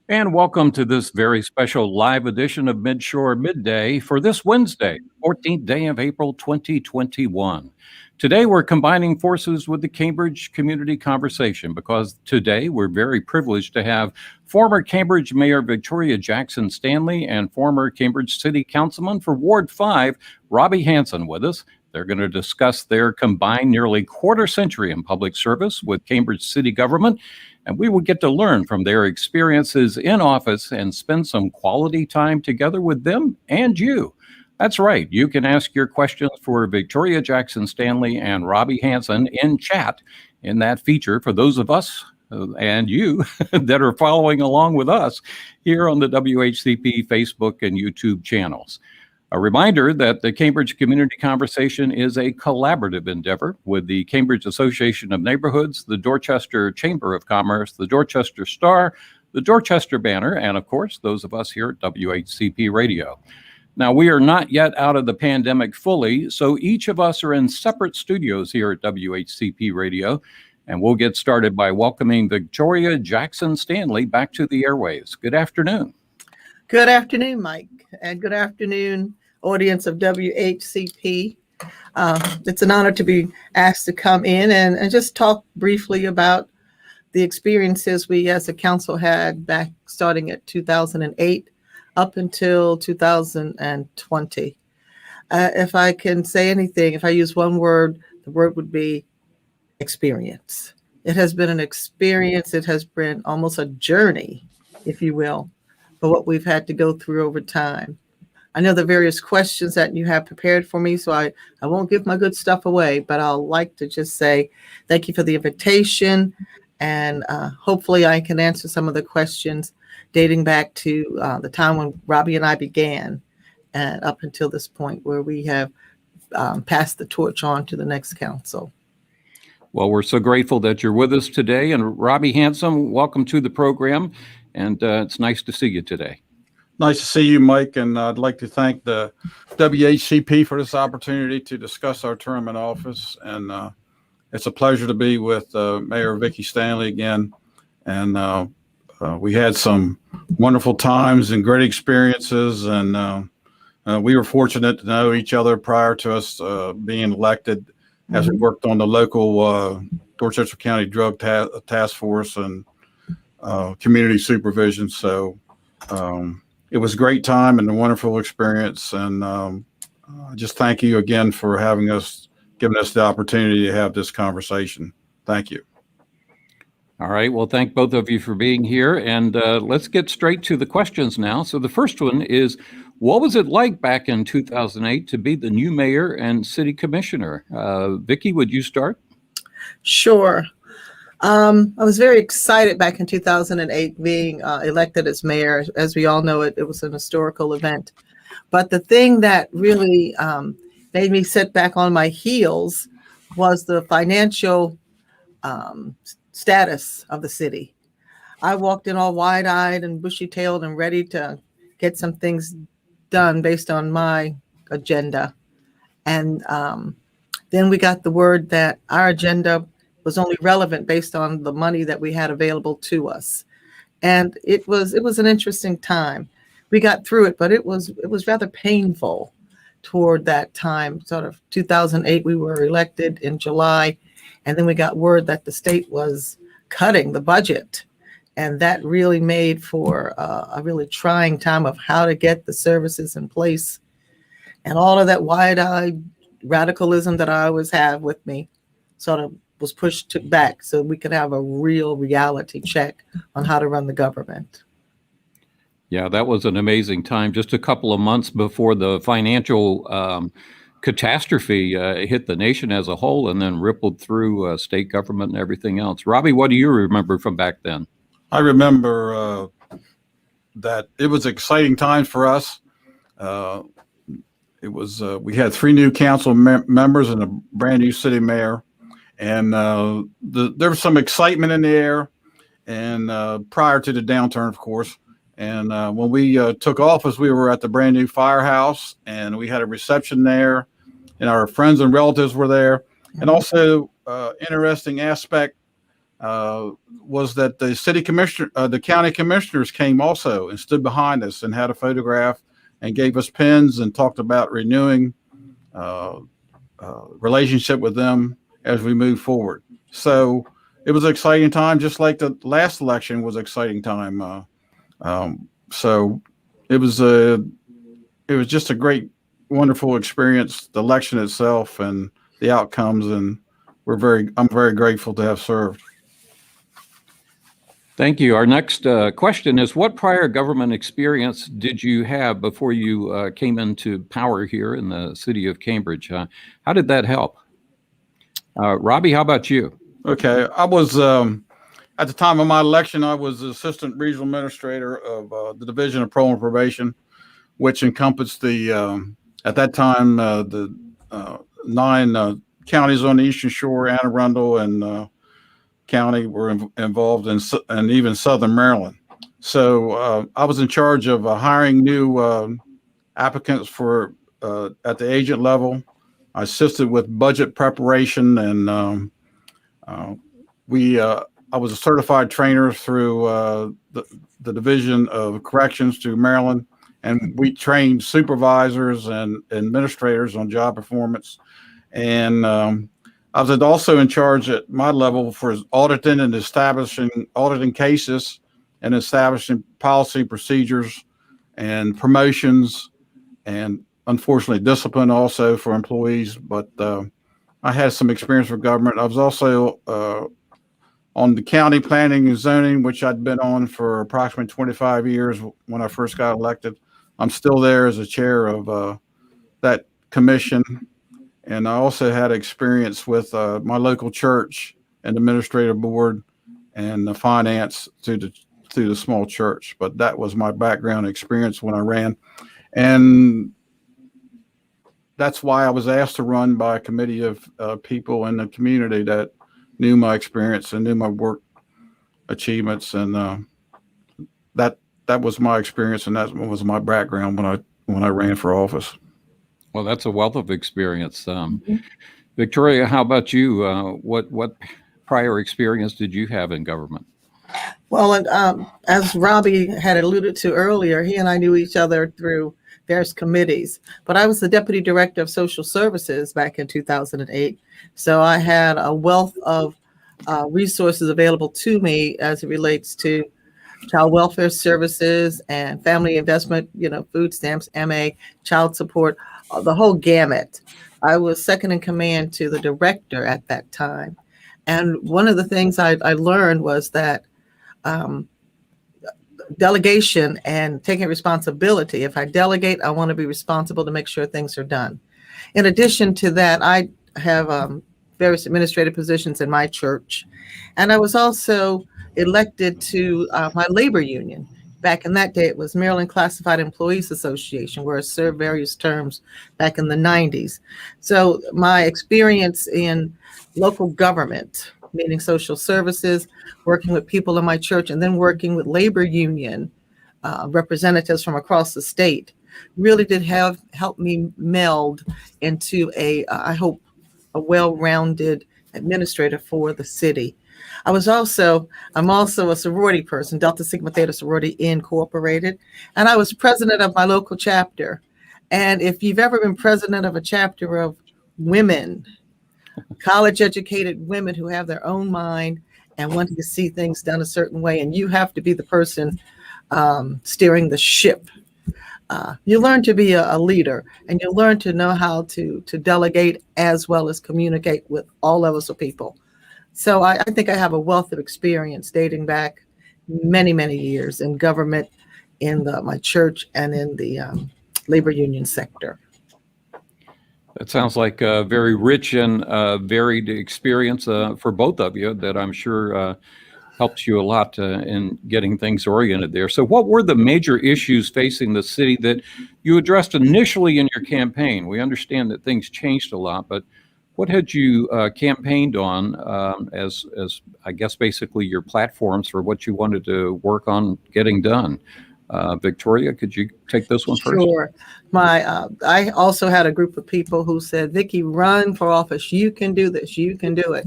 And welcome to this very special live edition of Midshore Midday for this Wednesday, 14th day of April 2021. Today, we're combining forces with the Cambridge Community Conversation because today we're very privileged to have former Cambridge Mayor Victoria Jackson-Stanley and former Cambridge City Councilman for Ward 5, Robbie Hanson, with us. They're going to discuss their combined nearly quarter century in public service with Cambridge city government, and we will get to learn from their experiences in office and spend some quality time together with them and you. That's right. You can ask your questions for Victoria Jackson-Stanley and Robbie Hanson in chat in that feature for those of us and you that are following along with us here on the WHCP Facebook and YouTube channels. A reminder that the Cambridge Community Conversation is a collaborative endeavor with the Cambridge Association of Neighborhoods, the Dorchester Chamber of Commerce, the Dorchester Star, the Dorchester Banner, and of course, those of us here at WHCP Radio. Now, we are not yet out of the pandemic fully, so each of us are in separate studios here at WHCP Radio, and we'll get started by welcoming Victoria Jackson-Stanley back to the airwaves. Good afternoon. Good afternoon, Mike, and good afternoon, audience of WHCP. It's an honor to be asked to come in and just talk briefly about the experiences we as a council had back starting at 2008 up until 2020. If I can say anything, if I use one word, the word would be experience. It has been an experience. It has been almost a journey, if you will, for what we've had to go through over time. I know the various questions that you have prepared for me, so I won't give my good stuff away, but I'll like to just say thank you for the invitation, and hopefully I can answer some of the questions dating back to the time when Robbie and I began, and up until this point where we have passed the torch on to the next council. Well, we're so grateful that you're with us today, and Robbie Hanson, welcome to the program, and it's nice to see you today. Nice to see you, Mike, and I'd like to thank the WHCP for this opportunity to discuss our term in office, and it's a pleasure to be with Mayor Vicki Stanley again, and we had some wonderful times and great experiences, and we were fortunate to know each other prior to us being elected as we worked on the local Dorchester County Drug Task Force and community supervision. So it was a great time and a wonderful experience. And just thank you again for giving us the opportunity to have this conversation. Thank you. All right. Well, thank both of you for being here. And let's get straight to the questions now. So the first one is, what was it like back in 2008 to be the new mayor and city commissioner? Vicki, would you start? Sure. I was very excited back in 2008 being elected as mayor. As we all know, it was an historical event. But the thing that really made me sit back on my heels was the financial status of the city. I walked in all wide-eyed and bushy-tailed and ready to get some things done based on my agenda. And then we got the word that our agenda was only relevant based on the money that we had available to us. And it was an interesting time. We got through it, but it was rather painful toward that time. Sort of 2008, we were elected in July, and then we got word that the state was cutting the budget. And that really made for a really trying time of how to get the services in place. And all of that wide-eyed radicalism that I always have with me sort of was pushed back so we could have a real reality check on how to run the government. Yeah, that was an amazing time. Just a couple of months before the financial catastrophe hit the nation as a whole and then rippled through state government and everything else. Robbie, what do you remember from back then? I remember that it was exciting times for us. It was we had 3 new council members and a brand new city mayor, and there was some excitement in the air. And prior to the downturn, of course. And when we took office, we were at the brand new firehouse, and we had a reception there, and our friends and relatives were there. And also, interesting aspect was that the city commissioner, the county commissioners came also and stood behind us and had a photograph and gave us pins and talked about renewing relationship with them as we move forward. So it was an exciting time, just like the last election was an exciting time. So it was just a great, wonderful experience, the election itself and the outcomes, and I'm very grateful to have served. Thank you. Our next question is, what prior government experience did you have before you came into power here in the city of Cambridge? How did that help? Robbie, how about you? Okay. I was, at the time of my election, I was Assistant Regional Administrator of the Division of Parole and Probation, which encompassed at that time, the 9 counties on the Eastern Shore, Anne Arundel and County were involved in, and even Southern Maryland. So I was in charge of hiring new applicants for at the agent level. I assisted with budget preparation, and I was a certified trainer through the Division of Corrections to Maryland, and we trained supervisors and administrators on job performance. And I was also in charge at my level for auditing and auditing cases and establishing policy procedures and promotions, and unfortunately discipline also for employees. But I had some experience with government. I was also on the county planning and zoning, which I'd been on for approximately 25 years when I first got elected. I'm still there as a chair of that commission. And I also had experience with my local church and administrative board and the finance through the small church. But that was my background experience when I ran. And that's why I was asked to run by a committee of people in the community that knew my experience and knew my work achievements. And that was my experience, and that was my background when I ran for office. Well, that's a wealth of experience. Victoria, how about you? What prior experience did you have in government? Well, as Robbie had alluded to earlier, he and I knew each other through various committees, but I was the Deputy Director of Social Services back in 2008. So I had a wealth of resources available to me as it relates to child welfare services and family investment, food stamps, MA, child support, the whole gamut. I was second in command to the director at that time. And one of the things I learned was that delegation and taking responsibility. If I delegate, I want to be responsible to make sure things are done. In addition to that, I have various administrative positions in my church. And I was also elected to my labor union. Back in that day, it was Maryland Classified Employees Association, where I served various terms back in the 90s. So my experience in local government, meaning social services, working with people in my church, and then working with labor union representatives from across the state, really did help me meld into I hope, a well-rounded administrator for the city. I'm also a sorority person, Delta Sigma Theta Sorority Incorporated, and I was president of my local chapter. And if you've ever been president of a chapter of women, college-educated women who have their own mind and wanting to see things done a certain way, and you have to be the person steering the ship, you learn to be a leader, and you learn to know how to delegate as well as communicate with all levels of people. So I think I have a wealth of experience dating back many, many years in government, in my church, and in the labor union sector. That sounds like a very rich and varied experience for both of you that I'm sure helps you a lot in getting things oriented there. So what were the major issues facing the city that you addressed initially in your campaign? We understand that things changed a lot, but what had you campaigned on as I guess basically your platforms for what you wanted to work on getting done? Victoria, could you take this one first? Sure. I also had a group of people who said, Vicki, run for office. You can do this. You can do it.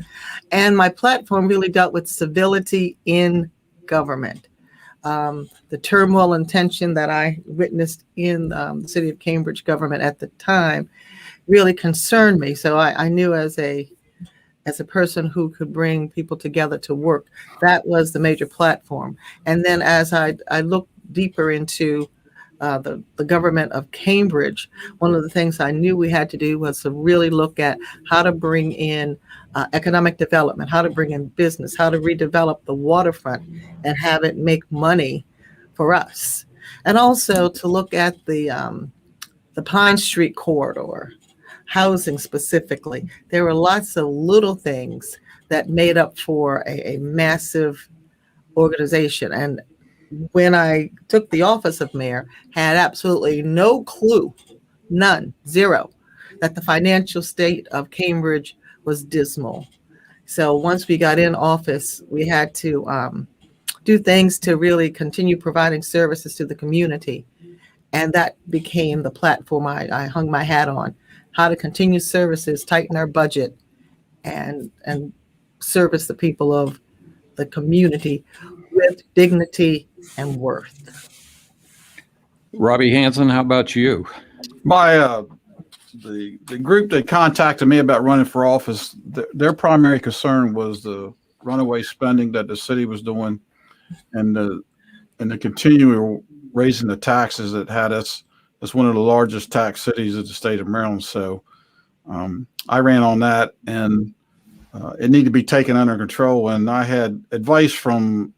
And my platform really dealt with civility in government. The turmoil and tension that I witnessed in the city of Cambridge government at the time really concerned me. So I knew as a person who could bring people together to work, that was the major platform. And then as I looked deeper into the government of Cambridge, one of the things I knew we had to do was to really look at how to bring in economic development, how to bring in business, how to redevelop the waterfront and have it make money for us. And also to look at the Pine Street corridor, housing specifically. There were lots of little things that made up for a massive organization. And when I took the office of mayor, had absolutely no clue, none, zero, that the financial state of Cambridge was dismal. So once we got in office, we had to do things to really continue providing services to the community. And that became the platform I hung my hat on, how to continue services, tighten our budget, and service the people of the community with dignity and worth. Robbie Hanson, how about you? My the group that contacted me about running for office, their primary concern was the runaway spending that the city was doing, and the continual raising the taxes that had us as one of the largest tax cities of the state of Maryland. So I ran on that, and it needed to be taken under control. And I had advice from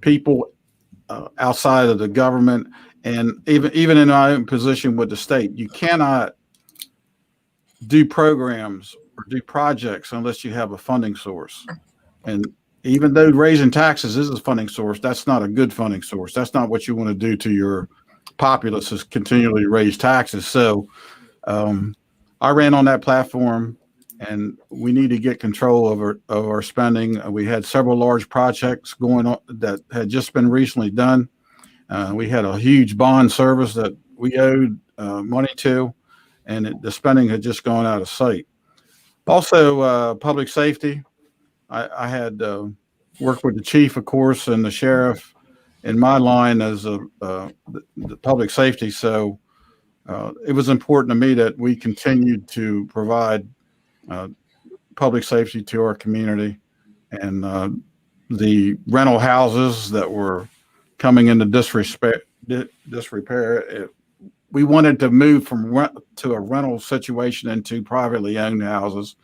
people outside of the government, and even in my own position with the state. You cannot do programs or do projects unless you have a funding source. And even though raising taxes is a funding source, that's not a good funding source. That's not what you want to do to your populace, is continually raise taxes. So I ran on that platform, and we need to get control of our spending. We had several large projects going on that had just been recently done. We had a huge bond service that we owed money to, and the spending had just gone out of sight. Also, public safety. I had worked with the chief, of course, and the sheriff in my line as the public safety. So it was important to me that we continued to provide public safety to our community, and the rental houses that were coming into disrepair. We wanted to move to a rental situation into privately owned houses.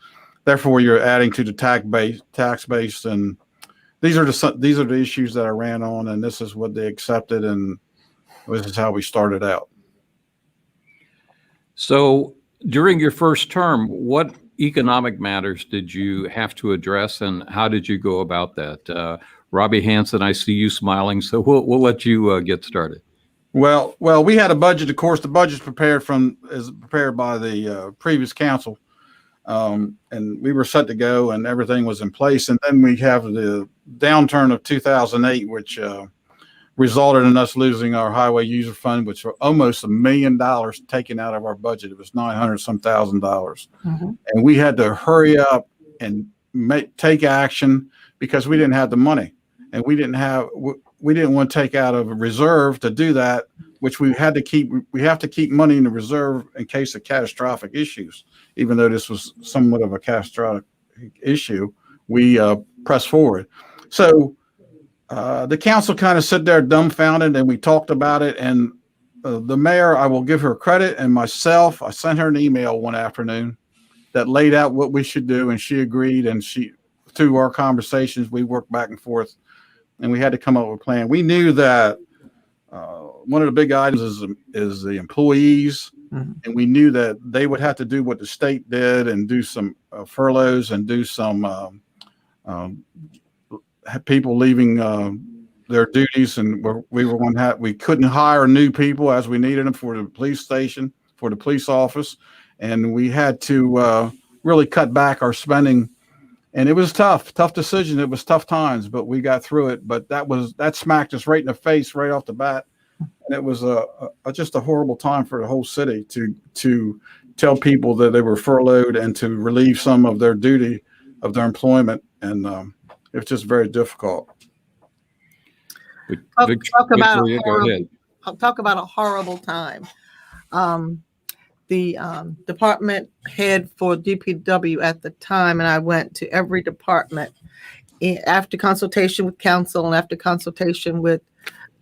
Therefore, you're adding to the tax base, and these are the issues that I ran on, and this is what they accepted, and this is how we started out. So during your first term, what economic matters did you have to address, and how did you go about that? Robbie Hanson, I see you smiling, so we'll let you get started. Well, we had a budget. Of course, the budget's prepared by the previous council, and we were set to go, and everything was in place. And then we have the downturn of 2008, which resulted in us losing our highway user fund, which were almost $1 million taken out of our budget. It was $900-some thousand. Mm-hmm. And we had to hurry up and take action because we didn't have the money, and we didn't want to take out of a reserve to do that, which we have to keep money in the reserve in case of catastrophic issues. Even though this was somewhat of a catastrophic issue, we pressed forward. So the council kind of sat there dumbfounded, and we talked about it. And the mayor, I will give her credit, and myself, I sent her an email one afternoon that laid out what we should do, and she agreed. And through our conversations, we worked back and forth, and we had to come up with a plan. We knew that one of the big items is the employees, mm-hmm. and we knew that they would have to do what the state did and do some furloughs and do some people leaving their duties, and we couldn't hire new people as we needed them for the police station, for the police office, and we had to really cut back our spending. And it was tough decision. It was tough times, but we got through it. But that smacked us right in the face right off the bat. And it was just a horrible time for the whole city to tell people that they were furloughed and to relieve some of their duty of their employment. And it was just very difficult. Talk about Victoria, go ahead. Talk about a horrible time. The department head for DPW at the time, and I went to every department after consultation with council and after consultation with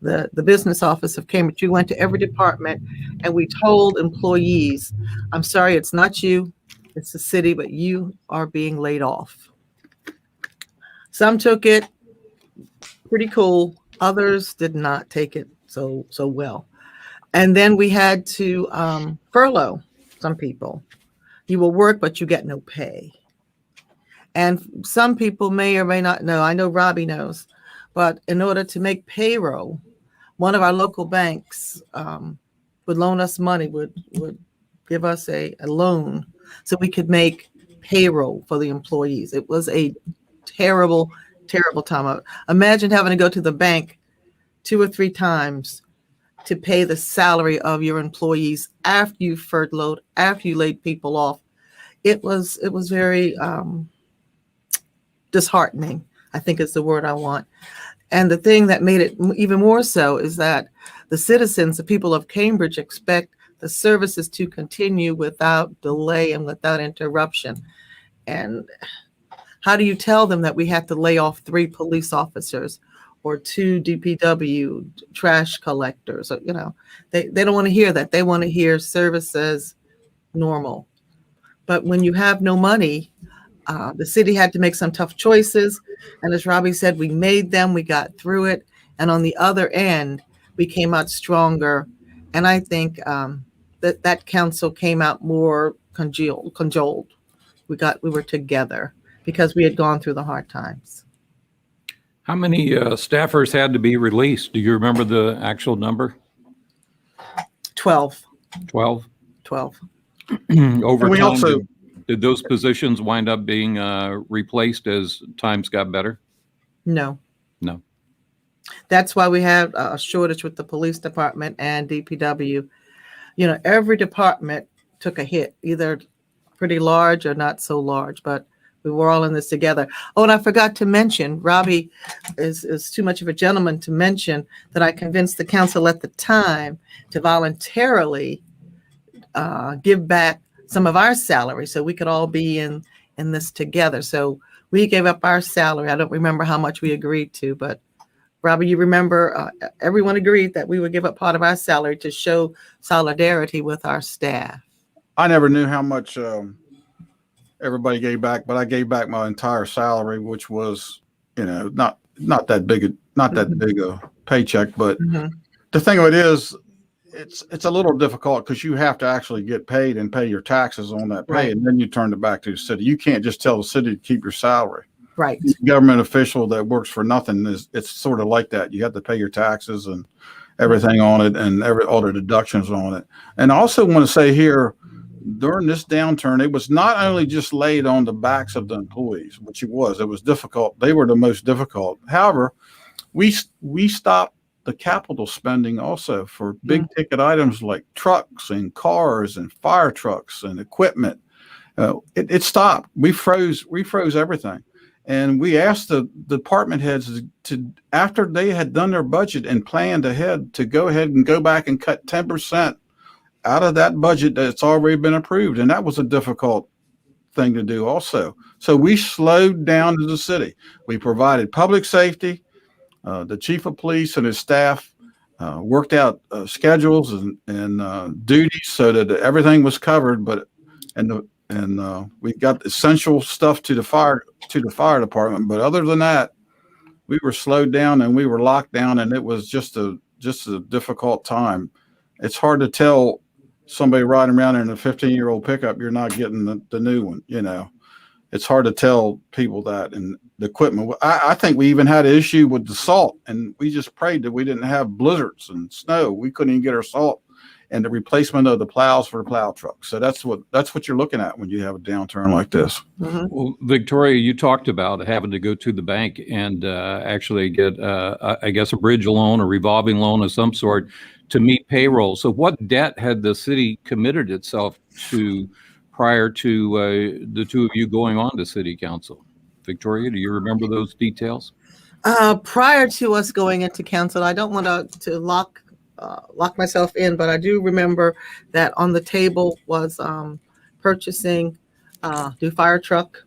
the business office of Cambridge. We went to every department and we told employees, I'm sorry, it's not you, it's the city, but you are being laid off. Some took it pretty cool. Others did not take it so well. And then we had to furlough some people. You will work, but you get no pay. And some people may or may not know. I know Robbie knows. But in order to make payroll, one of our local banks would loan us money, would give us a loan so we could make payroll for the employees. It was a terrible, terrible time. Imagine having to go to the bank 2 or 3 times to pay the salary of your employees after you furloughed, after you laid people off. It was very disheartening, I think is the word I want. And the thing that made it even more so is that the citizens, the people of Cambridge, expect the services to continue without delay and without interruption. And how do you tell them that we have to lay off 3 police officers or 2 DPW trash collectors? You know, they don't want to hear that. They want to hear service as normal. But when you have no money, the city had to make some tough choices. And as Robbie said, we made them, we got through it. And on the other end, we came out stronger. And I think that council came out more congealed. We were together because we had gone through the hard times. How many staffers had to be released? Do you remember the actual number? 12. 12? 12. Over we time, also- did those positions wind up being replaced as times got better? No. No. That's why we have a shortage with the police department and DPW. You know, every department took a hit, either pretty large or not so large, but we were all in this together. Oh, and I forgot to mention, Robbie is too much of a gentleman to mention that I convinced the council at the time to voluntarily give back some of our salary so we could all be in this together. So we gave up our salary. I don't remember how much we agreed to, but Robbie, you remember everyone agreed that we would give up part of our salary to show solidarity with our staff. I never knew how much everybody gave back, but I gave back my entire salary, which was, not that big a paycheck. But the thing of it is, it's a little difficult because you have to actually get paid and pay your taxes on that pay, Right. and then you turn it back to the city. You can't just tell the city to keep your salary. Right. Government official that works for nothing it's sort of like that. You have to pay your taxes and everything on it, and all the deductions on it. And I also want to say here, during this downturn, it was not only just laid on the backs of the employees, which it was difficult. They were the most difficult. However, we stopped the capital spending also for big ticket items like trucks and cars and fire trucks and equipment. It stopped. We froze everything. And we asked the department heads to, after they had done their budget and planned ahead, to go ahead and go back and cut 10% out of that budget that's already been approved. And that was a difficult thing to do also. So we slowed down to the city. We provided public safety. The chief of police and his staff worked out schedules and duties so that everything was covered. And we got essential stuff to the fire department. But other than that, we were slowed down and we were locked down, and it was just a difficult time. It's hard to tell somebody riding around in a 15-year-old pickup you're not getting the new one. It's hard to tell people that. And the equipment, I think we even had an issue with the salt, and we just prayed that we didn't have blizzards and snow. We couldn't even get our salt and the replacement of the plows for the plow trucks. So that's what you're looking at when you have a downturn like this. Mhm. Well, Victoria, you talked about having to go to the bank and actually get, I guess, a bridge loan, a revolving loan of some sort to meet payroll. So what debt had the city committed itself to prior to the two of you going on to city council? Victoria, do you remember those details? Prior to us going into council, I don't want to lock myself in, but I do remember that on the table was purchasing new fire truck.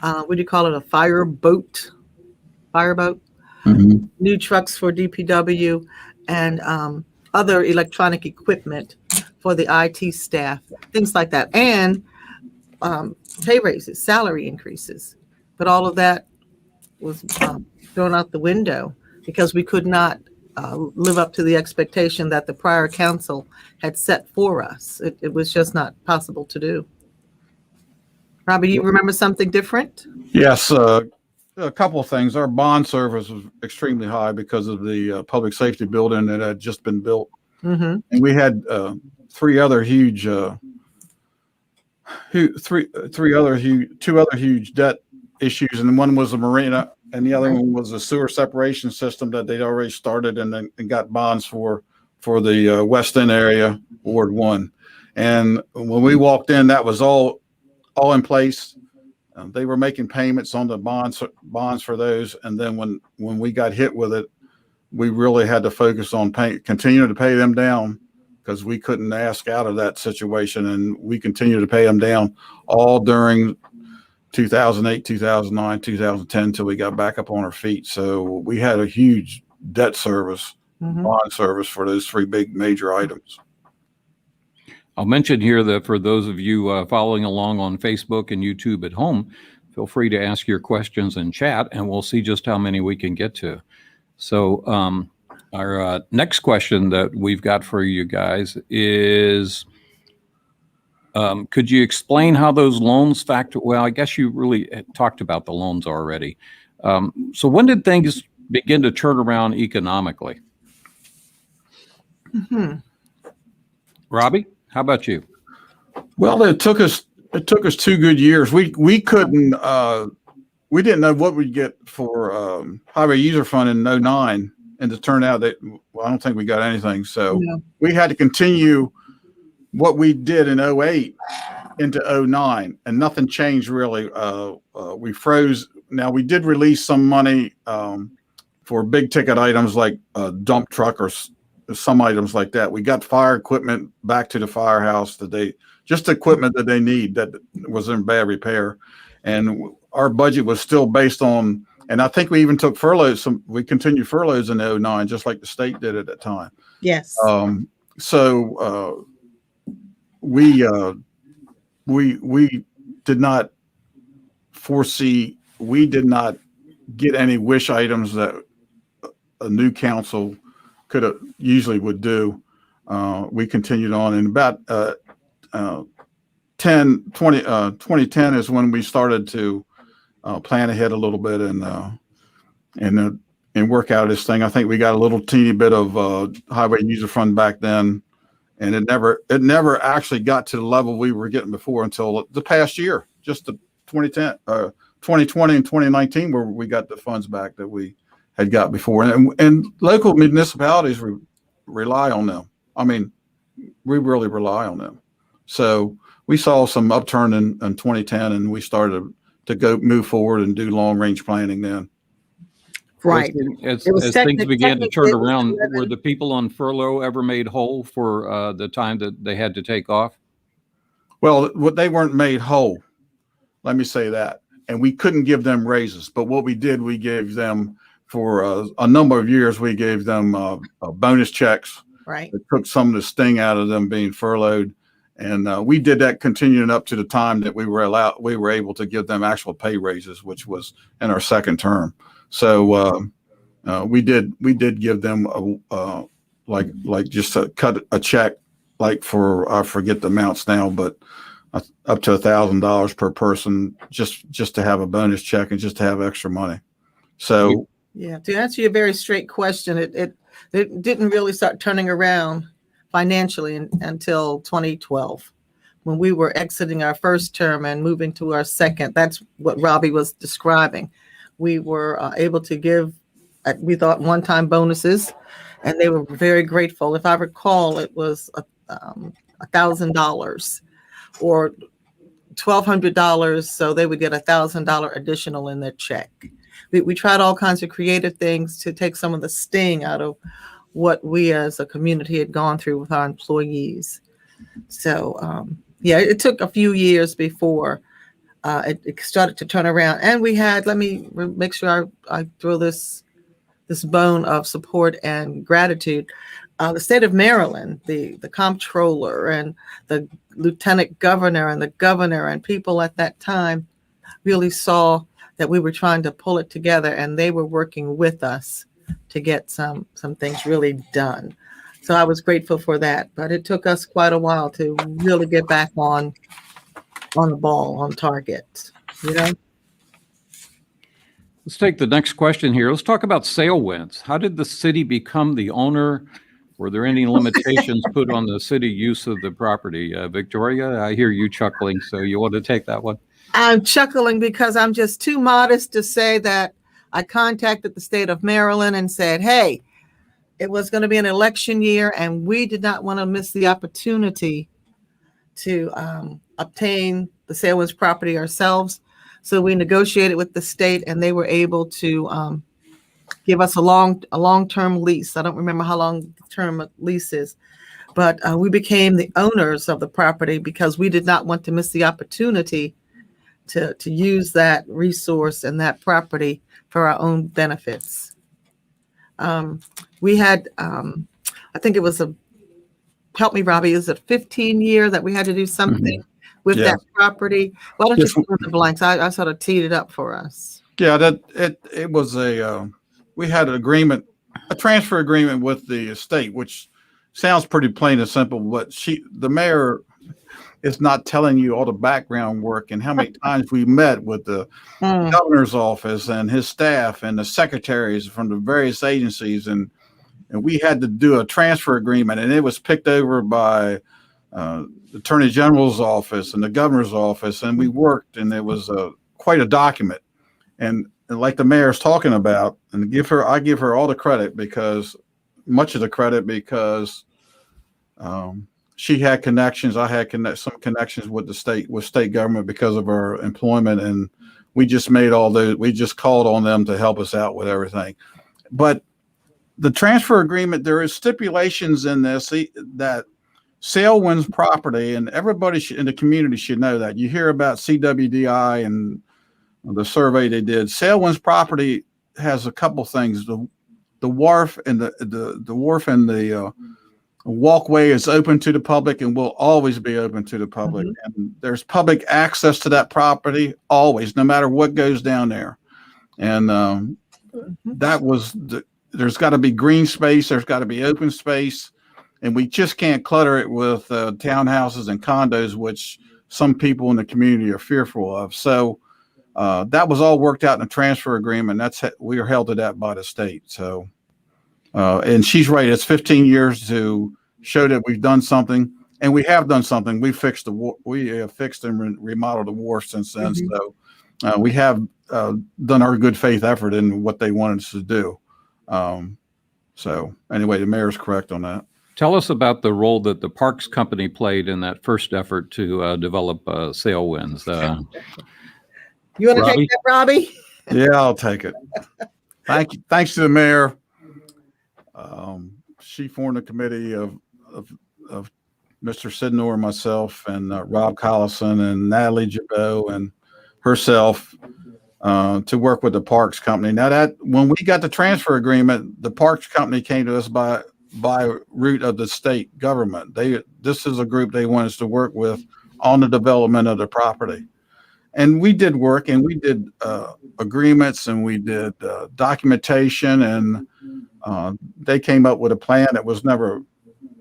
What do you call it? A fireboat. Mm-hmm. New trucks for DPW and other electronic equipment for the IT staff, things like that, and pay raises, salary increases. But all of that was thrown out the window because we could not live up to the expectation that the prior council had set for us. It was just not possible to do. Robbie, you remember something different? Yes, a couple of things. Our bond service was extremely high because of the public safety building that had just been built. Mm-hmm. And we had two other huge debt issues, and one was a marina, and the other one was a sewer separation system that they'd already started and got bonds for the West End area, Ward 1. And when we walked in, that was all in place. They were making payments on the bonds for those, and then when we got hit with it, we really had to focus on continuing to pay them down because we couldn't ask out of that situation, and we continued to pay them down all during 2008, 2009, 2010 until we got back up on our feet. So we had a huge debt service, bond service for those three big major items. I'll mention here that for those of you following along on Facebook and YouTube at home, feel free to ask your questions in chat, and we'll see just how many we can get to. So our next question that we've got for you guys is, could you explain how those loans factor? Well, I guess you really talked about the loans already. So when did things begin to turn around economically? Mm-hmm. Robbie, how about you? Well, it took us 2 good years. We couldn't we didn't know what we'd get for highway user fund in 2009, and it turned out that I don't think we got anything. So we had to continue what we did in 2008 into 2009, and nothing changed really. We froze. Now we did release some money for big ticket items like a dump truck or some items like that. We got fire equipment back to the firehouse just equipment that they need that was in bad repair. And our budget was still based on, and I think we even took furloughs. We continued furloughs in 2009, just like the state did at that time. Yes. So we did not foresee, we did not get any wish items that a new council usually would do. We continued on, and about 2010 is when we started to plan ahead a little bit and work out this thing. I think we got a little teeny bit of highway user fund back then, and it never actually got to the level we were getting before until the past year, just the 2020 and 2019, where we got the funds back that we had got before, and local municipalities rely on them. I mean, we really rely on them. So we saw some upturn in 2010, and we started to move forward and do long range planning then. Right. As things began to turn around, were the people on furlough ever made whole for the time that they had to take off? Well, they weren't made whole. Let me say that. And we couldn't give them raises. But what we did, we gave them for a number of years, we gave them bonus checks. Right. It took some of the sting out of them being furloughed. And we did that continuing up to the time that we were able to give them actual pay raises, which was in our second term. So we did give them like just cut a check, like for, I forget the amounts now, but up to $1,000 per person, just to have a bonus check and just to have extra money. So yeah, to answer your very straight question, it didn't really start turning around financially until 2012, when we were exiting our first term and moving to our second. That's what Robbie was describing. We were able to give, we thought, one-time bonuses, and they were very grateful. If I recall, it was $1,000 or $1,200, so they would get $1,000 additional in their check. We tried all kinds of creative things to take some of the sting out of what we as a community had gone through with our employees. So yeah, it took a few years before it started to turn around. And we had, let me make sure I throw this bone of support and gratitude. The state of Maryland, the comptroller and the lieutenant governor and the governor and people at that time really saw that we were trying to pull it together, and they were working with us to get some things really done. So I was grateful for that, but it took us quite a while to really get back on the ball, on target, you know? Let's take the next question here. Let's talk about Sailwinds. How did the city become the owner? Were there any limitations put on the city use of the property? Victoria, I hear you chuckling, so you want to take that one? I'm chuckling because I'm just too modest to say that I contacted the state of Maryland and said, hey, it was going to be an election year, and we did not want to miss the opportunity to obtain the Sailwinds property ourselves. So we negotiated with the state, and they were able to give us a long-term lease. I don't remember how long the term lease is, but we became the owners of the property because we did not want to miss the opportunity to use that resource and that property for our own benefits. We had, I think it was help me, Robbie, is it 15 year that we had to do something with that property? Why don't you fill in the blanks? I sort of teed it up for us. Yeah, it was we had an agreement, a transfer agreement with the estate, which sounds pretty plain and simple, but the mayor is not telling you all the background work and how many times we met with the governor's office and his staff and the secretaries from the various agencies. And we had to do a transfer agreement, and it was picked over by the Attorney General's office and the governor's office. And we worked, and it was quite a document. And like the mayor's talking about, and I give her all the credit, because much of the credit, because she had connections. I had some connections with state government because of our employment, and we just made we just called on them to help us out with everything. But the transfer agreement, there is stipulations in this that Sailwinds property, and everybody in the community should know that. You hear about CWDI and the survey they did. Sailwinds property has a couple things. The wharf and the walkway is open to the public and will always be open to the public. And there's public access to that property always, no matter what goes down there. And there's got to be green space. There's got to be open space. And we just can't clutter it with townhouses and condos, which some people in the community are fearful of. So that was all worked out in a transfer agreement. We are held to that by the state. So, and she's right. It's 15 years to show that we've done something, and we have done something. We fixed and remodeled the wharf since then. So we have done our good faith effort in what they wanted us to do. So anyway, the mayor's correct on that. Tell us about the role that the Parks Company played in that first effort to develop Sailwinds. You want to take that, Robbie? Yeah, I'll take it. Thank you. Thanks to the mayor. She formed a committee of Mr. Sidnor, myself, and Rob Collison and Natalie Jabot and herself to work with the Parks Company. Now when we got the transfer agreement, the Parks Company came to us by route of the state government. This is a group they want us to work with on the development of the property. And we did work, and we did agreements, and we did documentation, and they came up with a plan that was never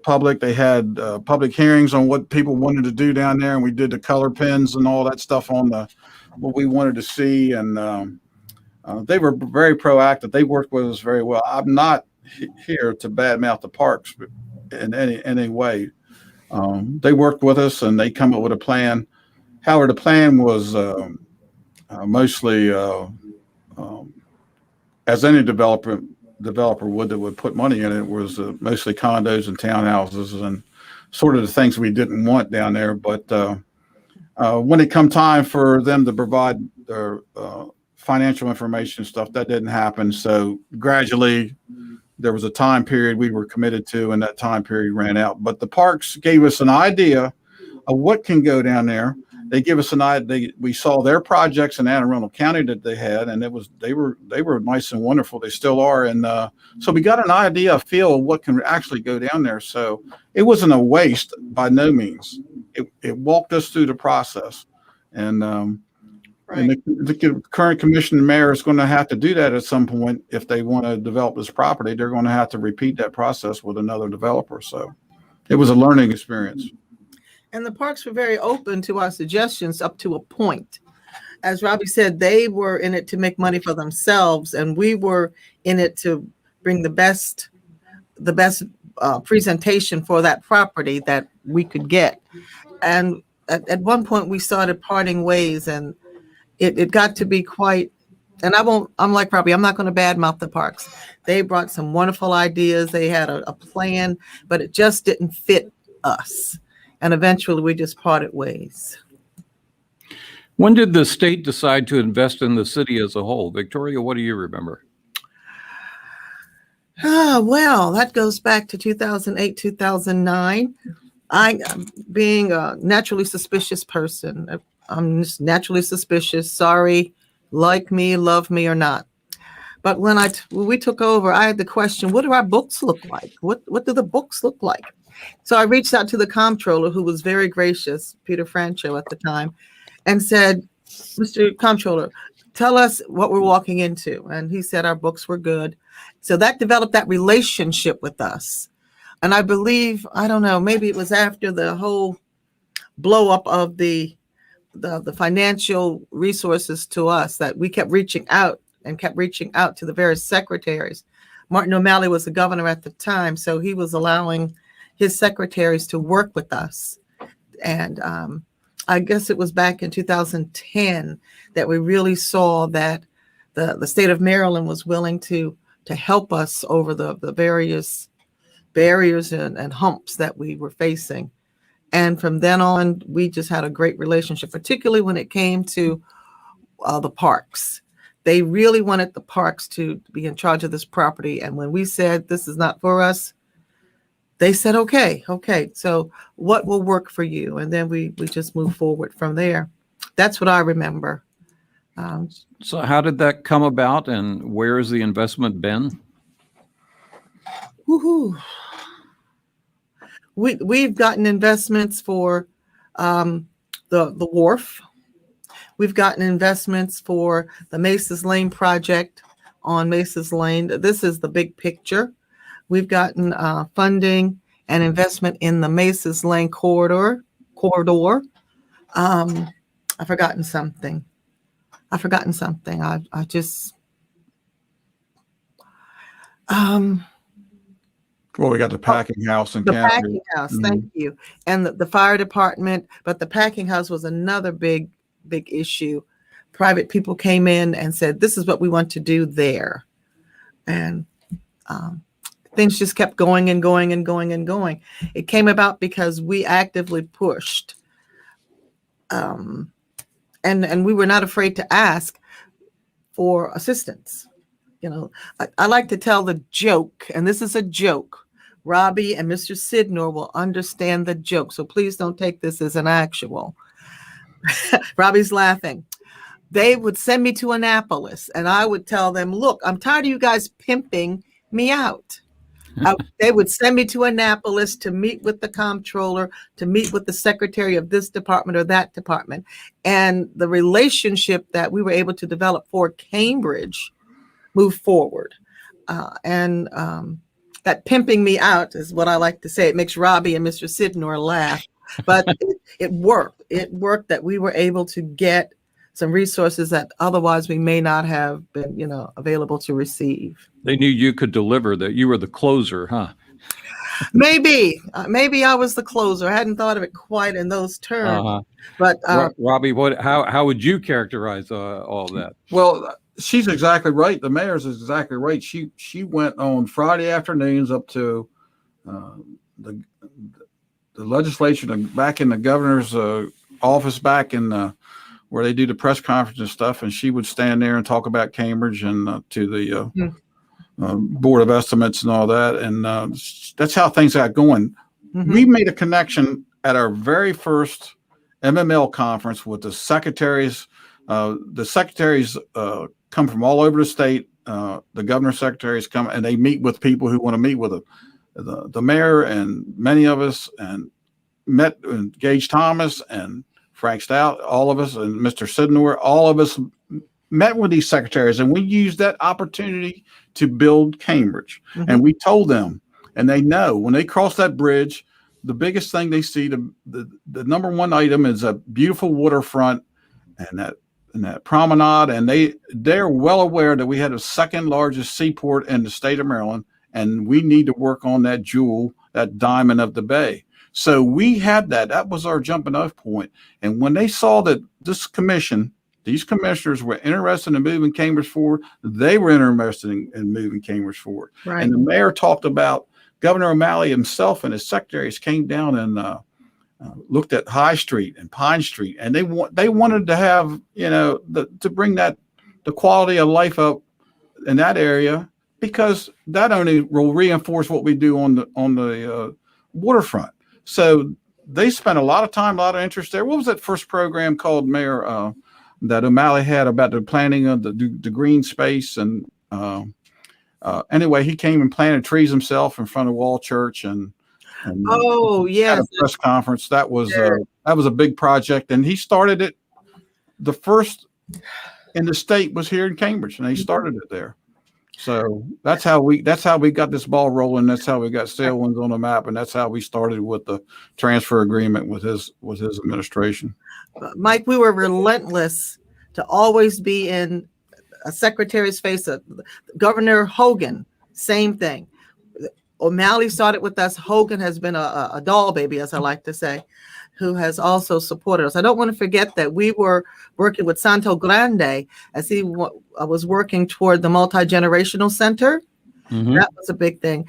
public. They had public hearings on what people wanted to do down there, and we did the color pins and all that stuff on what we wanted to see. And they were very proactive. They worked with us very well. I'm not here to badmouth the parks in any way. They worked with us and they come up with a plan. However, the plan was mostly as any developer would that would put money in it, was mostly condos and townhouses and sort of the things we didn't want down there. But when it come time for them to provide their financial information and stuff, that didn't happen. So gradually there was a time period we were committed to, and that time period ran out. But the parks gave us an idea of what can go down there. They give us an idea. We saw their projects in Anne Arundel County that they had, and they were nice and wonderful. They still are. And so we got an idea, a feel of what can actually go down there. So it wasn't a waste by no means. It walked us through the process. And Right. and the current commission and mayor is going to have to do that at some point. If they want to develop this property, they're going to have to repeat that process with another developer. So it was a learning experience. And the parks were very open to our suggestions up to a point. As Robbie said, they were in it to make money for themselves, and we were in it to bring the best presentation for that property that we could get. And at one point we started parting ways, and it got to be quite, and I'm like Robbie, I'm not going to badmouth the parks. They brought some wonderful ideas. They had a plan, but it just didn't fit us. And eventually we just parted ways. When did the state decide to invest in the city as a whole? Victoria, what do you remember? Well, that goes back to 2008, 2009. I, being a naturally suspicious person, I'm just naturally suspicious. Sorry, like me, love me or not. But when we took over, I had the question, what do our books look like? What do the books look like? So I reached out to the comptroller, who was very gracious, Peter Francho at the time, and said, Mr. Comptroller, tell us what we're walking into. And he said our books were good. So that developed that relationship with us. And I believe, I don't know, maybe it was after the whole blow up of the financial resources to us that we kept reaching out to the various secretaries. Martin O'Malley was the governor at the time, so he was allowing his secretaries to work with us. And I guess it was back in 2010 that we really saw that the state of Maryland was willing to help us over the various barriers and humps that we were facing. And from then on, we just had a great relationship, particularly when it came to the parks. They really wanted the parks to be in charge of this property. And when we said, this is not for us, they said, okay. So what will work for you? And then we just moved forward from there. That's what I remember. So how did that come about, and where has the investment been? Woohoo. We've gotten investments for the wharf. We've gotten investments for the Maces Lane project on Maces Lane. This is the big picture. We've gotten funding and investment in the Maces Lane corridor. I've forgotten something. I just Well, we got the packing house and the packing house. Thank you. And the fire department, but the packing house was another big issue. Private people came in and said, this is what we want to do there. And things just kept going and going and going and going. It came about because we actively pushed. And we were not afraid to ask for assistance. You know, I like to tell the joke, and this is a joke. Robbie and Mr. Sidnor will understand the joke, so please don't take this as an actual. Robbie's laughing. They would send me to Annapolis, and I would tell them, look, I'm tired of you guys pimping me out. They would send me to Annapolis to meet with the comptroller, to meet with the secretary of this department or that department. And the relationship that we were able to develop for Cambridge moved forward. That pimping me out is what I like to say. It makes Robbie and Mr. Sidnor laugh, but it worked. It worked that we were able to get some resources that otherwise we may not have been, available to receive. They knew you could deliver, that you were the closer, huh? Maybe I was the closer. I hadn't thought of it quite in those terms. Uh-huh. But Robbie, how would you characterize all that? Well, she's exactly right. The mayor's is exactly right. She went on Friday afternoons up to the legislature back in the governor's office back in where they do the press conference and stuff, and she would stand there and talk about Cambridge and to the Board of Estimates and all that, and that's how things got going. We made a connection at our very first MML conference with the secretaries. The secretaries come from all over the state. The governor's secretaries come and they meet with people who want to meet with the mayor and many of us, and met Gage Thomas and Frank Stout, all of us, and Mr. Sidnor, all of us met with these secretaries, and we used that opportunity to build Cambridge. And we told them, and they know when they cross that bridge, the biggest thing they see, the number one item is a beautiful waterfront and that promenade, and they're well aware that we had the second largest seaport in the state of Maryland, and we need to work on that jewel, that diamond of the bay. So we had that. That was our jumping off point. And when they saw that these commissioners were interested in moving Cambridge forward, they were interested in moving Cambridge forward. Right. And the mayor talked about Governor O'Malley himself and his secretaries came down and looked at High Street and Pine Street, and they wanted to have, to bring the quality of life up in that area, because that only will reinforce what we do on the waterfront. So they spent a lot of time, a lot of interest there. What was that first program called, Mayor, that O'Malley had about the planning of the green space? And anyway, he came and planted trees himself in front of Wall Church and oh yes, at a press conference. That was a big project, and he started it. The first in the state was here in Cambridge, and he started it there. So that's how we got this ball rolling. That's how we got Sailwinds on the map, and that's how we started with the transfer agreement with his administration. Mike, we were relentless to always be in a secretary's face. Governor Hogan, same thing. O'Malley started with us. Hogan has been a doll baby, as I like to say, who has also supported us. I don't want to forget that we were working with Santo Grande as he was working toward the multi-generational center. That was a big thing.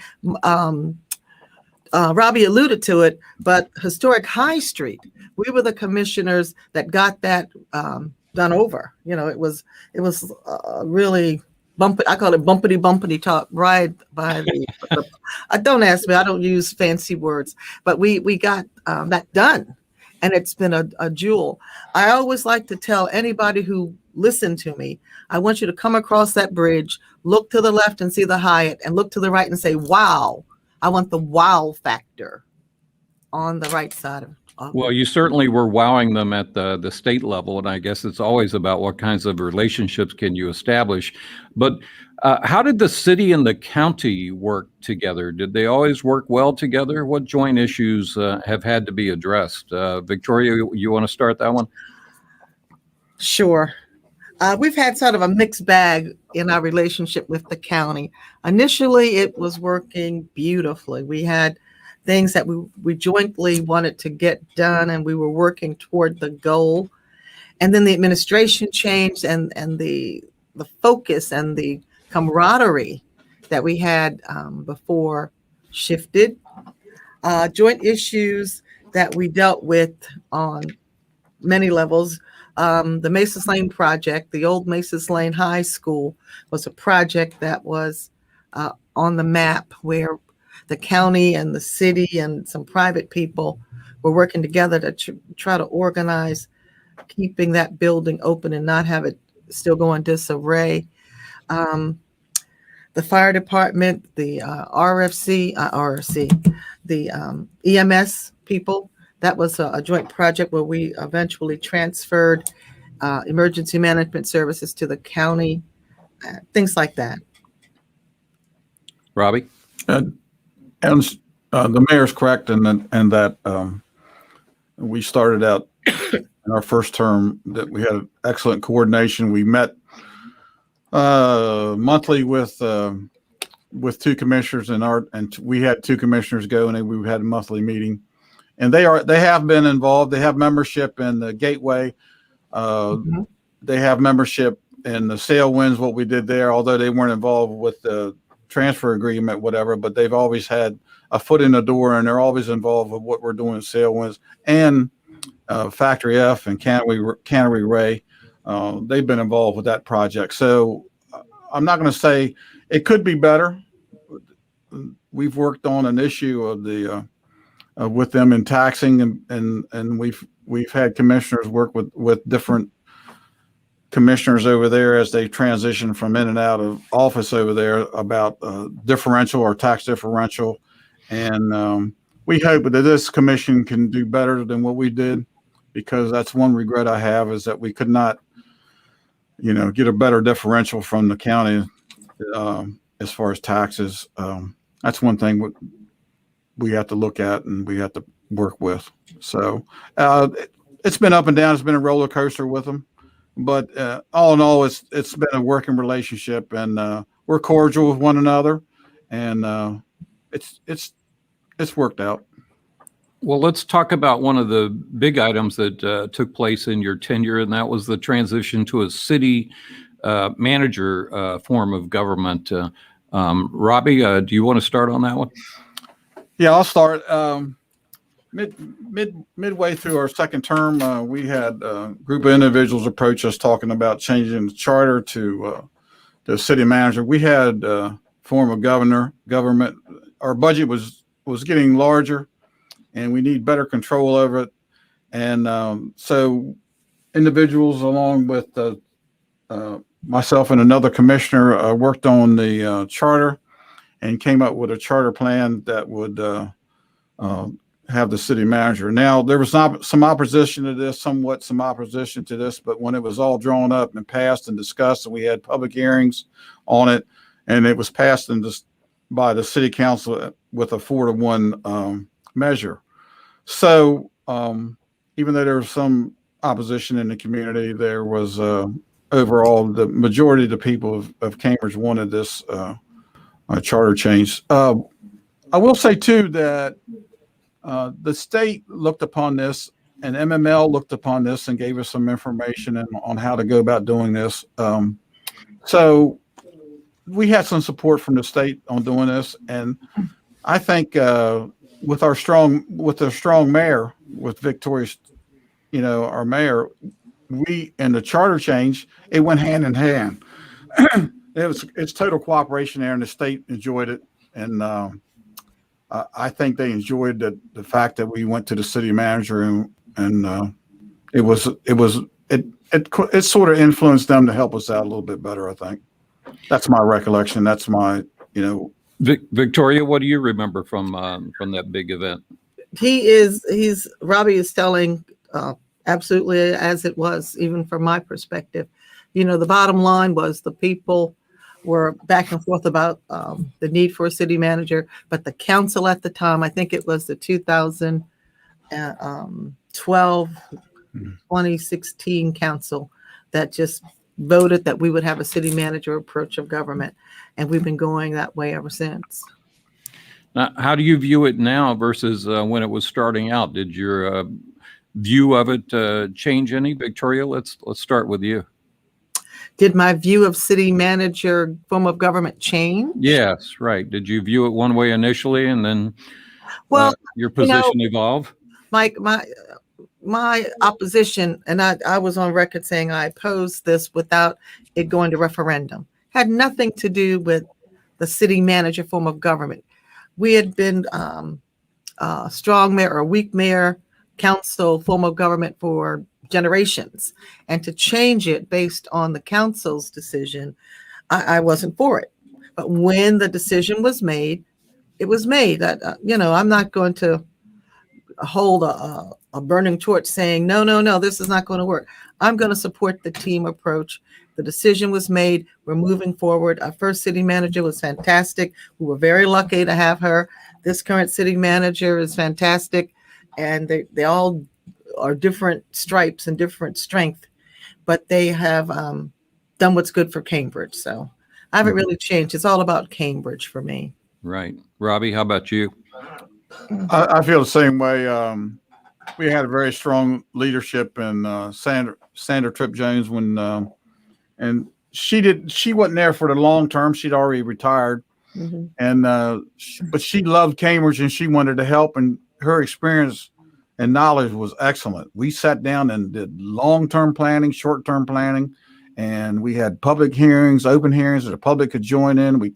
Robbie alluded to it, but historic High Street, we were the commissioners that got that done over. It was really bumpy. I call it bumpity top ride by the don't ask me, I don't use fancy words, but we got that done, and it's been a jewel. I always like to tell anybody who listened to me, I want you to come across that bridge, look to the left and see the Hyatt, and look to the right and say, wow. I want the wow factor on the right side of Well, you certainly were wowing them at the state level, and I guess it's always about what kinds of relationships can you establish. But how did the city and the county work together? Did they always work well together? What joint issues have had to be addressed? Victoria, you want to start that one? Sure. We've had sort of a mixed bag in our relationship with the county. Initially, it was working beautifully. We had things that we jointly wanted to get done, and we were working toward the goal. And then the administration changed, and the focus and the camaraderie that we had before shifted. Joint issues that we dealt with on many levels. The Maces Lane project, the old Maces Lane High School, was a project that was on the map, where the county and the city and some private people were working together to try to organize keeping that building open and not have it still go in disarray. The fire department, the RFC, the EMS people, that was a joint project where we eventually transferred emergency management services to the county, things like that. Robbie? And the mayor's correct in that we started out in our first term that we had excellent coordination. We met monthly with with two commissioners and we had two commissioners go, and we had a monthly meeting, and they have been involved. They have membership in the Gateway. They have membership in the Sailwinds, what we did there, although they weren't involved with the transfer agreement, whatever, but they've always had a foot in the door, and they're always involved with what we're doing in Sailwinds and Factory F and Cannery Ray. They've been involved with that project. So I'm not going to say it could be better. We've worked on an issue of the with them in taxing, and we've had commissioners work with different commissioners over there as they transition from in and out of office over there about differential or tax differential. And we hope that this commission can do better than what we did, because that's one regret I have, is that we could not, get a better differential from the county as far as taxes. That's one thing we have to look at and we have to work with. So it's been up and down. It's been a roller coaster with them. But all in all, it's been a working relationship, and we're cordial with one another, and it's worked out. Well, let's talk about one of the big items that took place in your tenure, and that was the transition to a city manager form of government. Robbie, do you want to start on that one? Yeah, I'll start. Midway through our second term, we had a group of individuals approach us talking about changing the charter to the city manager. We had form of government. Our budget was getting larger, and we need better control over it. And so individuals, along with myself and another commissioner, worked on the charter and came up with a charter plan that would have the city manager. Now, there was some opposition to this, some opposition to this, but when it was all drawn up and passed and discussed, and we had public hearings on it, and it was passed by the city council with a 4-to-1 measure. So even though there was some opposition in the community, there was overall the majority of the people of Cambridge wanted this charter change. I will say too that the state looked upon this, and MML looked upon this and gave us some information on how to go about doing this. So we had some support from the state on doing this, and I think with our strong mayor, with Victoria, our mayor, and the charter change, it went hand in hand. It's total cooperation there, and the state enjoyed it, and I think they enjoyed the fact that we went to the city manager, and it sort of influenced them to help us out a little bit better. I think that's my recollection. That's my Victoria, what do you remember from that big event? Robbie is telling absolutely as it was, even from my perspective. The bottom line was the people were back and forth about the need for a city manager, but the council at the time, I think it was the 2012, 2016 council that just voted that we would have a city manager approach of government. And we've been going that way ever since. Now, how do you view it now versus when it was starting out? Did your view of it change any? Victoria, let's start with you. Did my view of city manager form of government change? Yes, right. Did you view it one way initially, and then your position evolve? Mike, my opposition, and I was on record saying I opposed this without it going to referendum, had nothing to do with the city manager form of government. We had been a strong mayor or a weak mayor council form of government for generations, and to change it based on the council's decision, I wasn't for it. But when the decision was made, it was made. I'm not going to hold a burning torch saying, no, this is not going to work. I'm going to support the team approach. The decision was made. We're moving forward. Our first city manager was fantastic. We were very lucky to have her. This current city manager is fantastic. And they all are different stripes and different strength, but they have done what's good for Cambridge. So I haven't really changed. It's all about Cambridge for me. Right. Robbie, how about you? I feel the same way. We had a very strong leadership in Sandra Tripp Jones and she wasn't there for the long term. She'd already retired, and but she loved Cambridge and she wanted to help, and her experience and knowledge was excellent. We sat down and did long-term planning, short-term planning, and we had public hearings, open hearings that the public could join in. We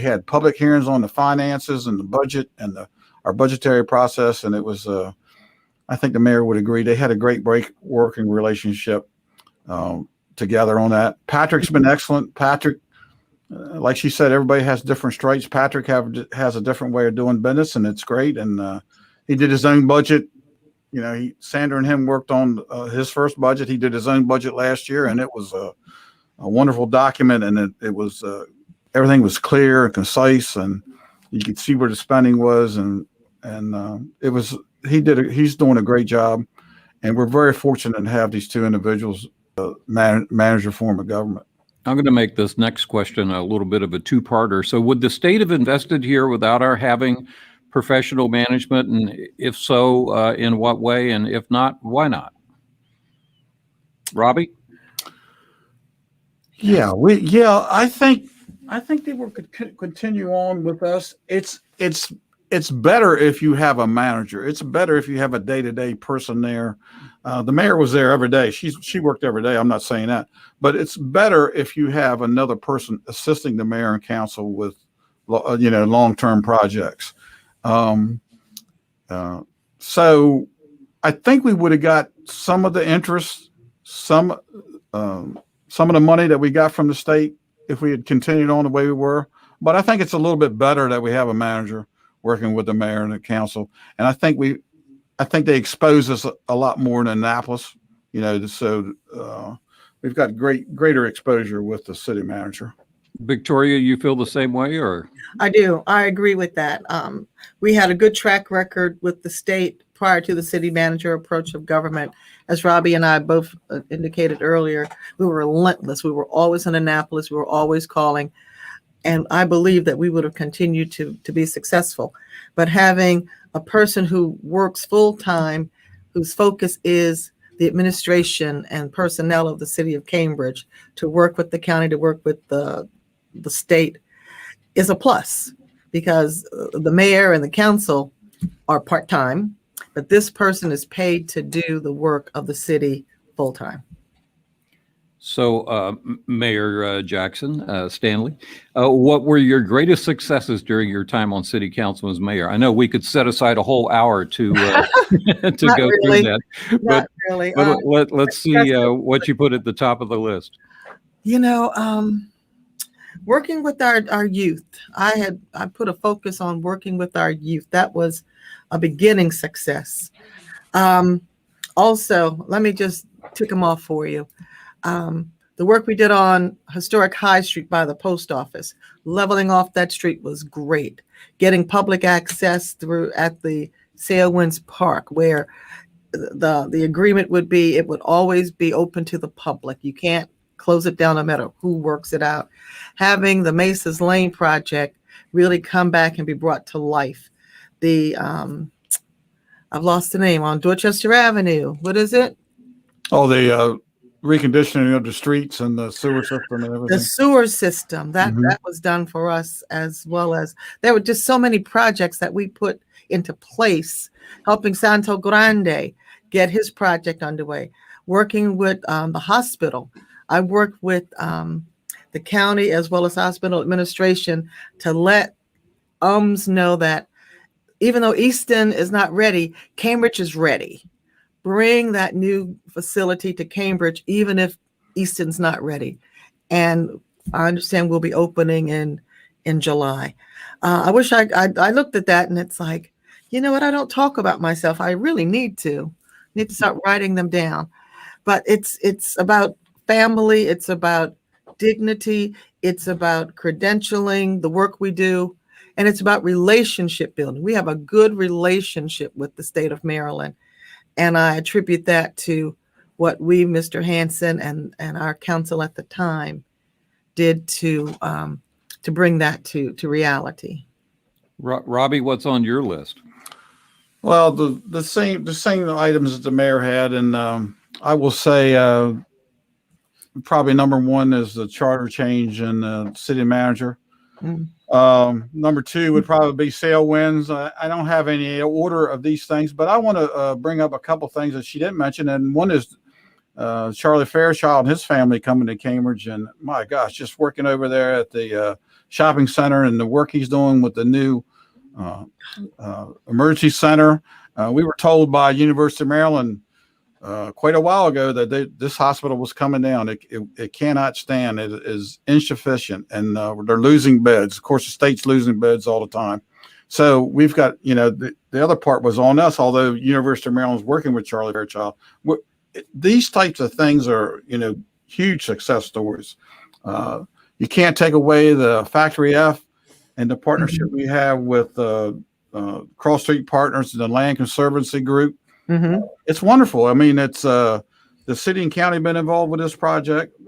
had public hearings on the finances and the budget and our budgetary process, and it was I think the mayor would agree. They had a great working relationship together on that. Patrick's been excellent. Patrick, like she said, everybody has different stripes. Patrick has a different way of doing business, and it's great. And he did his own budget. You know, Sandra and him worked on his first budget. He did his own budget last year, and it was a wonderful document. And it was everything was clear and concise, and you could see where the spending was, and it was. He's doing a great job, and we're very fortunate to have these two individuals manage a form of government. I'm going to make this next question a little bit of a two-parter. So would the state have invested here without our having professional management? And if so, in what way? And if not, why not? Robbie? Yeah, I think they will continue on with us. It's better if you have a manager. It's better if you have a day-to-day person there. The mayor was there every day. She worked every day. I'm not saying that, but it's better if you have another person assisting the mayor and council with, long-term projects. So I think we would have got some of the interest, some of the money that we got from the state if we had continued on the way we were. But I think it's a little bit better that we have a manager working with the mayor and the council. And I think they expose us a lot more in Annapolis, so we've got greater exposure with the city manager. Victoria, you feel the same way, or? I do. I agree with that. We had a good track record with the state prior to the city manager approach of government. As Robbie and I both indicated earlier, we were relentless. We were always in Annapolis. We were always calling. And I believe that we would have continued to be successful. But having a person who works full time, whose focus is the administration and personnel of the city of Cambridge, to work with the county, to work with the state, is a plus, because the mayor and the council are part-time, but this person is paid to do the work of the city full-time. So, Mayor Jackson-Stanley, what were your greatest successes during your time on city council as mayor? I know we could set aside a whole hour to to go through that, Not really. but let's see what you put at the top of the list. Working with our youth, I put a focus on working with our youth. That was a beginning success. Also, let me just tick them off for you. The work we did on historic High Street by the post office, leveling off that street, was great. Getting public access through at the Sailwinds Park, where the agreement would be, it would always be open to the public. You can't close it down no matter who works it out. Having the Maces Lane project really come back and be brought to life. The I've lost the name, on Dorchester Avenue. What is it? Oh, the reconditioning of the streets and the sewer system and everything. The sewer system, that was done for us, as well as there were just so many projects that we put into place, helping Santo Grande get his project underway, working with the hospital. I worked with the county as well as hospital administration to let know that even though Easton is not ready, Cambridge is ready. Bring that new facility to Cambridge, even if Easton's not ready. And I understand we'll be opening in July. I wish I looked at that, and it's like, you know what? I don't talk about myself. I really need to start writing them down. But it's about family. It's about dignity. It's about credentialing, the work we do. And it's about relationship building. We have a good relationship with the state of Maryland. And I attribute that to what we, Mr. Hanson, and our council at the time did to bring that to reality. Robbie, what's on your list? Well, the same items that the mayor had, and I will say probably number one is the charter change and city manager. Mm. Number two would probably be Sailwinds. I don't have any order of these things, but I want to bring up a couple things that she didn't mention, and one is Charlie Fairchild and his family coming to Cambridge, and my gosh, just working over there at the shopping center and the work he's doing with the new emergency center. We were told by University of Maryland quite a while ago that this hospital was coming down. It cannot stand. It is insufficient, and they're losing beds. Of course, the state's losing beds all the time. So we've got, the other part was on us, although University of Maryland is working with Charlie Fairchild. These types of things are, huge success stories. You can't take away the Factory F and the partnership we have with Cross Street Partners and the Land Conservancy Group. Mm-hmm. It's wonderful. I mean, it's the city and county been involved with this project.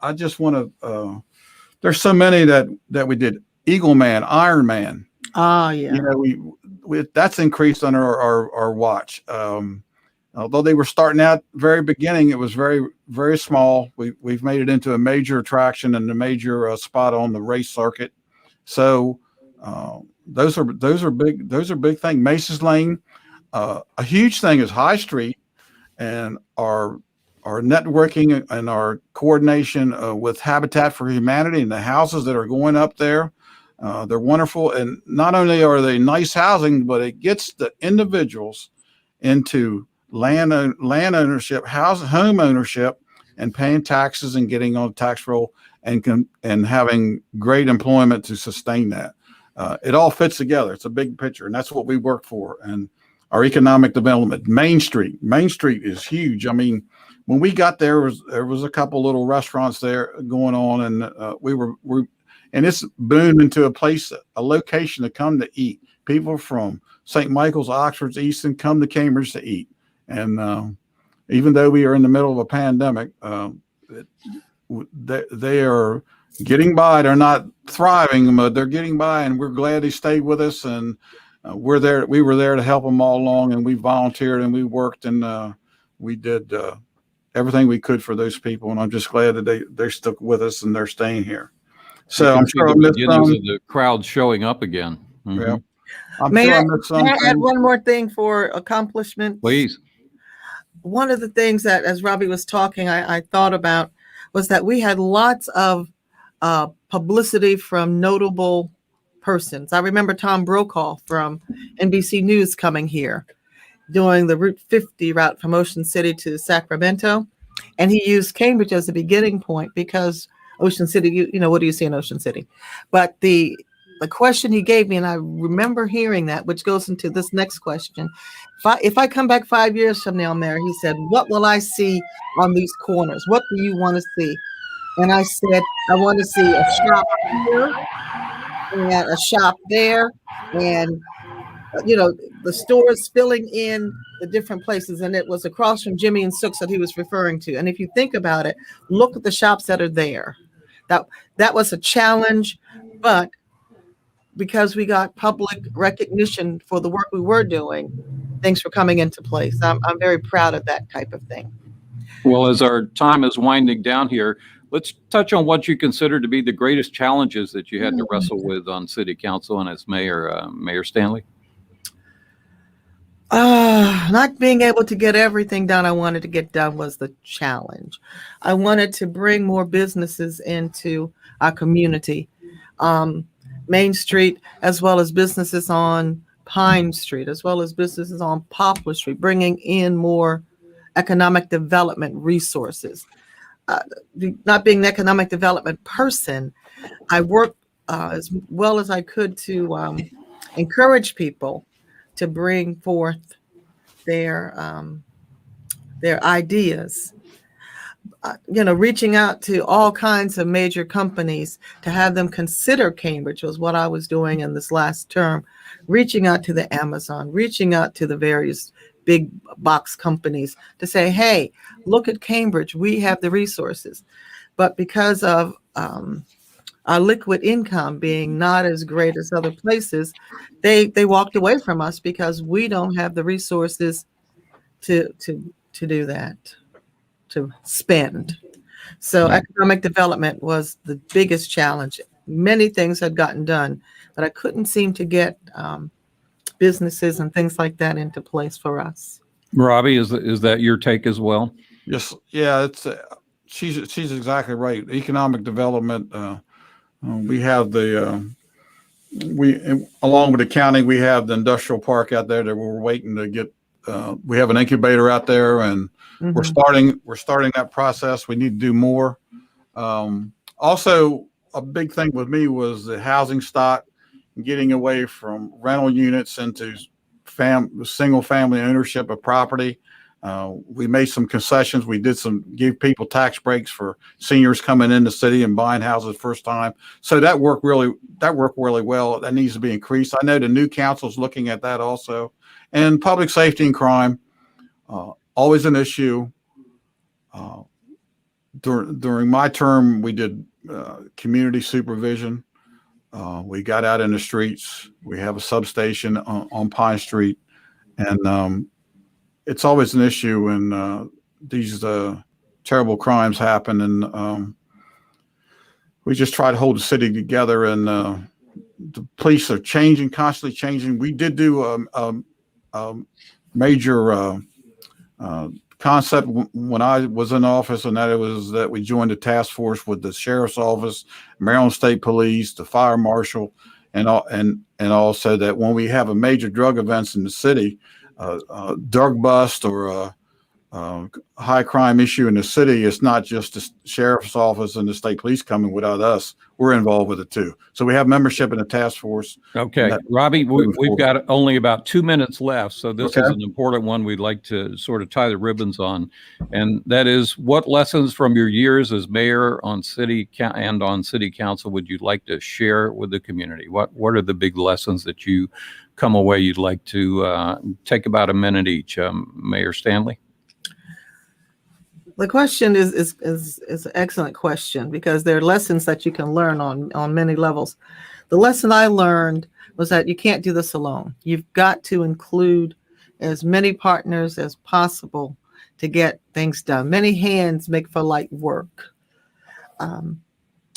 I just want to. There's so many that we did. Eagle Man, Iron Man. Ah, yeah. We that's increased under our watch. Although they were starting out very beginning, it was very, very small. We've made it into a major attraction and a major spot on the race circuit. So those are big. Those are big things. Macy's Lane. A huge thing is High Street, and our networking and our coordination with Habitat for Humanity and the houses that are going up there. They're wonderful, and not only are they nice housing, but it gets the individuals into land ownership, home ownership, and paying taxes and getting on the tax roll and having great employment to sustain that. It all fits together. It's a big picture, and that's what we work for. And our economic development, Main Street is huge. I mean, when we got there was a couple little restaurants there going on, and and it's boomed into a location to come to eat. People from St. Michael's, Oxford, Easton come to Cambridge to eat. And even though we are in the middle of a pandemic, they are getting by. They're not thriving, but they're getting by, and we're glad they stayed with us. And we're there. We were there to help them all along, and we volunteered and we worked, and we did everything we could for those people. And I'm just glad that they stuck with us and they're staying here. So I'm sure the crowd showing up again. Mm-hmm. Yeah. May I add one more thing for accomplishments? Please. One of the things that, as Robbie was talking, I thought about was that we had lots of publicity from notable persons. I remember Tom Brokaw from NBC News coming here, doing the Route 50 route from Ocean City to Sacramento. And he used Cambridge as a beginning point because Ocean City, what do you see in Ocean City? But the question he gave me, and I remember hearing that, which goes into this next question. If I come back 5 years from now, Mayor, he said, what will I see on these corners? What do you want to see? And I said, I want to see a shop here and a shop there, and the stores filling in the different places. And it was across from Jimmy and Sook's that he was referring to. And if you think about it, look at the shops that are there. That was a challenge, but because we got public recognition for the work we were doing, things were coming into place. I'm very proud of that type of thing. Well, as our time is winding down here, let's touch on what you consider to be the greatest challenges that you had to wrestle with on City Council and as Mayor, Mayor Stanley. Not being able to get everything done I wanted to get done was the challenge. I wanted to bring more businesses into our community, Main Street, as well as businesses on Pine Street, as well as businesses on Poplar Street, bringing in more economic development resources. Not being an economic development person, I worked as well as I could to encourage people to bring forth their ideas. Reaching out to all kinds of major companies to have them consider Cambridge was what I was doing in this last term. Reaching out to the Amazon, reaching out to the various big box companies to say, hey, look at Cambridge. We have the resources. but because of our liquid income being not as great as other places, they walked away from us because we don't have the resources to do that, to spend. So Right. economic development was the biggest challenge. Many things had gotten done, but I couldn't seem to get businesses and things like that into place for us. Robbie, is that your take as well? Yes, yeah, it's she's exactly right. Economic development. We have we along with the county, we have the industrial park out there that we're waiting to get. We have an incubator out there, and we're starting that process. We need to do more. Also, a big thing with me was the housing stock, getting away from rental units into single family ownership of property. We made some concessions. We give people tax breaks for seniors coming in the city and buying houses first time. So that worked really well. That needs to be increased. I know the new council is looking at that also. And public safety and crime, always an issue. During my term, we did community supervision. We got out in the streets. We have a substation on Pine Street, and it's always an issue when these terrible crimes happen. And we just try to hold the city together. And the police are changing, constantly changing. We did do a major concept when I was in office, and that we joined a task force with the sheriff's office, Maryland State Police, the fire marshal, and also that when we have a major drug events in the city, drug bust or high crime issue in the city, it's not just the sheriff's office and the state police coming without us. We're involved with it too. So we have membership in the task force. Okay, Robbie, we've got only about 2 minutes left, so this is an important one we'd like to sort of tie the ribbons on, and that is, what lessons from your years as mayor on city council would you like to share with the community? What are the big lessons that you come away you'd like to take about a minute each? Mayor Stanley? The question is an excellent question, because there are lessons that you can learn on many levels. The lesson I learned was that you can't do this alone. You've got to include as many partners as possible to get things done. Many hands make for light work.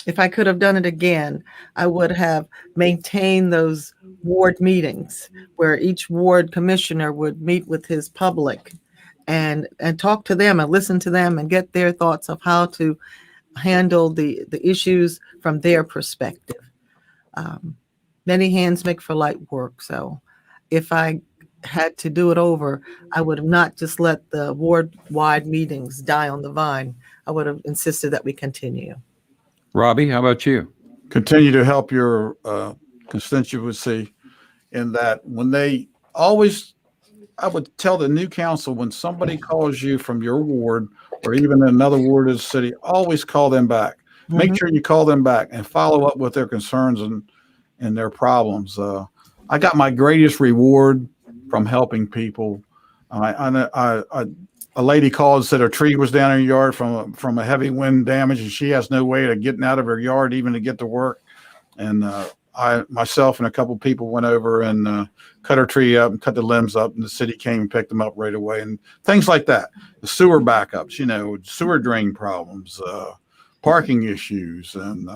If I could have done it again, I would have maintained those ward meetings where each ward commissioner would meet with his public and talk to them and listen to them and get their thoughts of how to handle the issues from their perspective. Many hands make for light work. So if I had to do it over, I would have not just let the ward-wide meetings die on the vine. I would have insisted that we continue. Robbie, how about you? Continue to help your constituency in that when they always, I would tell the new council, when somebody calls you from your ward or even another ward of the city, always call them back. Make sure you call them back and follow up with their concerns and their problems. I got my greatest reward from helping people. A lady called and said her tree was down in her yard from a heavy wind damage, and she has no way of getting out of her yard even to get to work. And myself and a couple people went over and cut her tree up and cut the limbs up, and the city came and picked them up right away. And things like that. The sewer backups, sewer drain problems, parking issues, and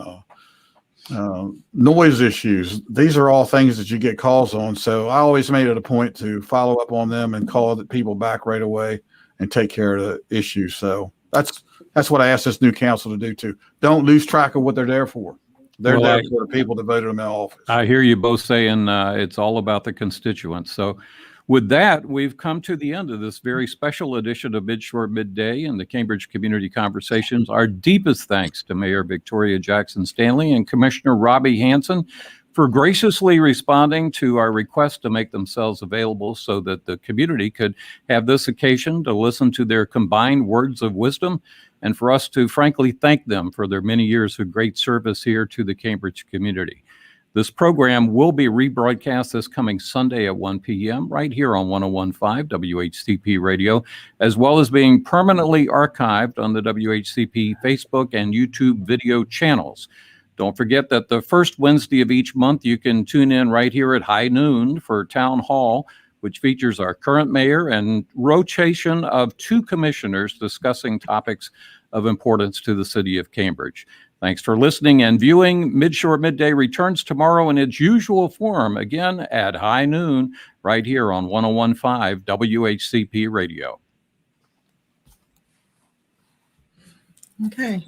noise issues. These are all things that you get calls on. So I always made it a point to follow up on them and call the people back right away and take care of the issues. So that's what I asked this new council to do too. Don't lose track of what they're there for. They're there for the people that voted them in office. I hear you both saying it's all about the constituents. So with that, we've come to the end of this very special edition of Midshore Midday and the Cambridge Community Conversations. Our deepest thanks to Mayor Victoria Jackson-Stanley and Commissioner Robbie Hanson for graciously responding to our request to make themselves available so that the community could have this occasion to listen to their combined words of wisdom, and for us to frankly thank them for their many years of great service here to the Cambridge community. This program will be rebroadcast this coming Sunday at 1 p.m. right here on 101.5 WHCP Radio, as well as being permanently archived on the WHCP Facebook and YouTube video channels. Don't forget that the first Wednesday of each month, you can tune in right here at high noon for Town Hall, which features our current mayor and rotation of 2 commissioners discussing topics of importance to the city of Cambridge. Thanks for listening and viewing. Midshore Midday returns tomorrow in its usual form, again at high noon, right here on 101.5 WHCP Radio. Okay.